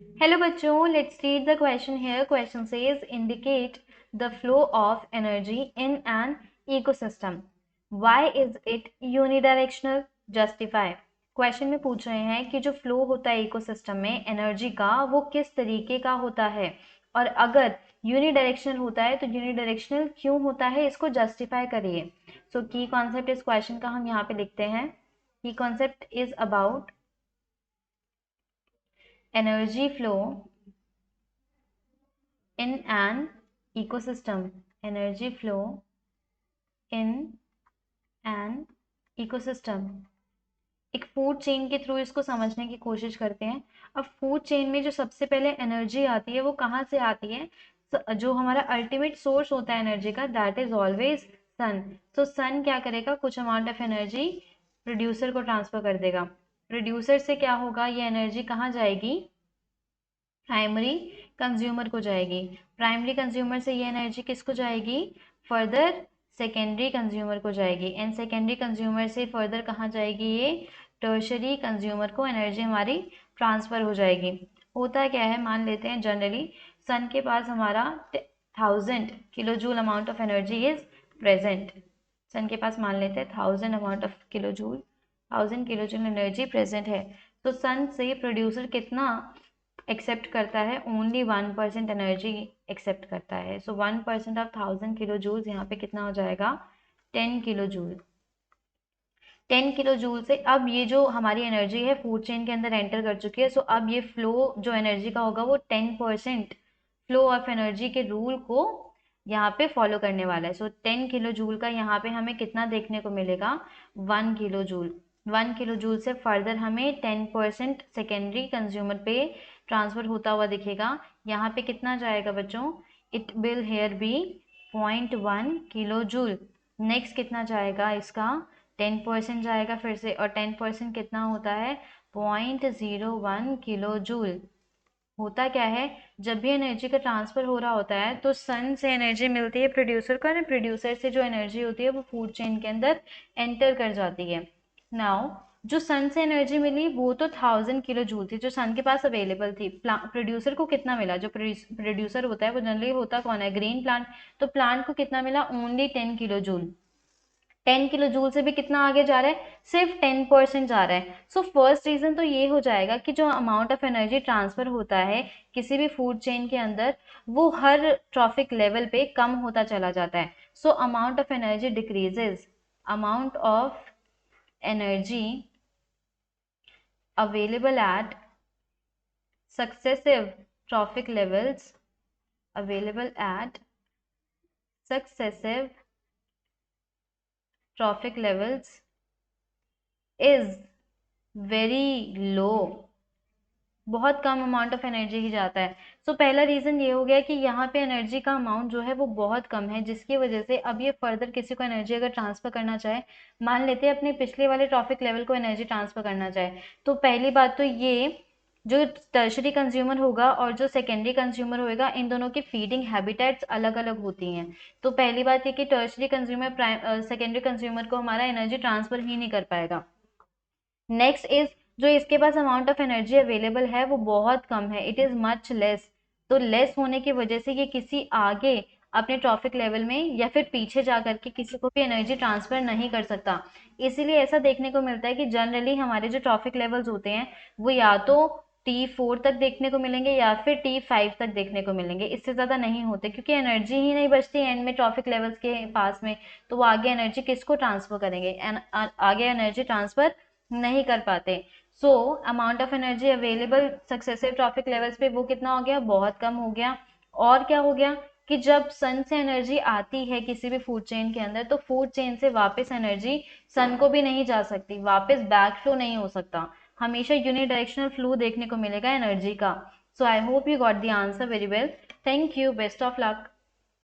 Hello बच्चों, let's read the question here. Question says indicate the flow of energy in an ecosystem. Why is it unidirectional? Justify. Question में पूछ रहे हैं कि जो flow होता है इकोसिस्टम में एनर्जी का वो किस तरीके का होता है, और अगर यूनिडायरेक्शनल होता है तो यूनिडायरेक्शनल क्यों होता है, इसको जस्टिफाई करिए. सो की कॉन्सेप्ट इस क्वेश्चन का हम यहाँ पे लिखते हैं. की concept is about energy flow in an ecosystem. Energy flow in an ecosystem. एक फूड चेन के थ्रू इसको समझने की कोशिश करते हैं. अब फूड चेन में जो सबसे पहले एनर्जी आती है वो कहाँ से आती है? जो हमारा अल्टीमेट सोर्स होता है एनर्जी का, दैट इज ऑलवेज सन. तो सन क्या करेगा, कुछ अमाउंट ऑफ एनर्जी प्रोड्यूसर को ट्रांसफर कर देगा. प्रोड्यूसर से क्या होगा, ये एनर्जी कहाँ जाएगी? प्राइमरी कंज्यूमर को जाएगी. प्राइमरी कंज्यूमर से ये एनर्जी किसको जाएगी? फर्दर सेकेंडरी कंज्यूमर को जाएगी. एंड सेकेंडरी कंज्यूमर से फर्दर कहाँ जाएगी? ये टर्शरी कंज्यूमर को एनर्जी हमारी ट्रांसफर हो जाएगी. होता क्या है, मान लेते हैं जनरली सन के पास हमारा 1000 kilo joule amount of energy is present. Sun के पास मान लेते हैं 1000 amount of kilo joule 1000 kilo joule energy present है. तो सन से प्रोड्यूसर कितना एक्सेप्ट करता है? ओनली 1% एनर्जी एक्सेप्ट करता है. सो 1% ऑफ 1000 किलो जूल यहाँ पे कितना हो जाएगा? 10 किलो जूल. 10 किलो जूल से अब ये जो हमारी एनर्जी है फूड चेन के अंदर एंटर कर चुकी है. सो अब ये फ्लो जो एनर्जी का होगा वो 10% फ्लो ऑफ एनर्जी के रूल को यहाँ पे फॉलो करने वाला है. सो 10 किलो जूल का यहाँ पे हमें कितना देखने को मिलेगा? 1 किलो जूल. 1 किलो जूल से फर्दर हमें 10% सेकेंडरी कंज्यूमर पे ट्रांसफर होता हुआ दिखेगा. यहाँ पे कितना जाएगा बच्चों? It will here be 0.1 kilo joule. Next कितना जाएगा इसका? 10% जाएगा फिर से, और 10% कितना होता है? 0.01 किलो जूल. होता क्या है, जब भी एनर्जी का ट्रांसफर हो रहा होता है तो सन से एनर्जी मिलती है प्रोड्यूसर को, और प्रोड्यूसर से जो एनर्जी होती है वो फूड चेन के अंदर एंटर कर जाती है. नाउ जो सन से एनर्जी मिली वो तो 1000 किलो जूल थी जो सन के पास अवेलेबल थी. प्रोड्यूसर को कितना मिला? जो प्रोड्यूसर होता है वो जनरली होता कौन है? Green plant. तो प्लांट को कितना मिला? Only 10 kilo joule. 10 kilo joule से भी कितना आगे जा रहा है? सिर्फ 10% जा रहा है. सो फर्स्ट रीजन तो ये हो जाएगा कि जो अमाउंट ऑफ एनर्जी ट्रांसफर होता है किसी भी फूड चेन के अंदर वो हर ट्रॉफिक लेवल पे कम होता चला जाता है. So amount of energy decreases. Amount of energy available at successive trophic levels available at successive trophic levels is very low. बहुत कम अमाउंट ऑफ एनर्जी ही जाता है. सो पहला रीजन ये हो गया कि यहाँ पे एनर्जी का अमाउंट जो है वो बहुत कम है, जिसकी वजह से अब ये फर्दर किसी को एनर्जी अगर ट्रांसफर करना चाहे, मान लेते हैं अपने पिछले वाले ट्रॉफिक लेवल को एनर्जी ट्रांसफर करना चाहे, तो पहली बात तो ये जो टर्शरी कंज्यूमर होगा और जो सेकेंडरी कंज्यूमर होगा इन दोनों की फीडिंग हैबिटेट्स अलग अलग होती हैं. तो पहली बात ये कि टर्शरी कंज्यूमर सेकेंडरी कंज्यूमर को हमारा एनर्जी ट्रांसफर ही नहीं कर पाएगा. नेक्स्ट इज जो इसके पास अमाउंट ऑफ एनर्जी अवेलेबल है वो बहुत कम है. It is much less. तो लेस होने की वजह से ये किसी आगे अपने ट्रॉफिक लेवल में या फिर पीछे जा करके किसी को भी एनर्जी ट्रांसफर नहीं कर सकता. इसीलिए ऐसा देखने को मिलता है कि जनरली हमारे जो ट्रॉफिक लेवल्स होते हैं वो या तो T4 तक देखने को मिलेंगे या फिर T5 तक देखने को मिलेंगे. इससे ज़्यादा नहीं होते क्योंकि एनर्जी ही नहीं बचती एंड में ट्रॉफिक लेवल्स के पास में. तो वो आगे एनर्जी किसको ट्रांसफर करेंगे? आगे एनर्जी ट्रांसफर नहीं कर पाते. So amount of energy available successive trophic levels पे वो कितना हो गया? बहुत कम हो गया. और क्या हो गया कि जब सन से एनर्जी आती है किसी भी फूड चेन के अंदर तो फूड चेन से वापस एनर्जी सन को भी नहीं जा सकती, वापस बैक फ्लो नहीं हो सकता. हमेशा यूनिडायरेक्शनल फ्लो देखने को मिलेगा एनर्जी का. So I hope you got the answer very well. Thank you. Best of luck.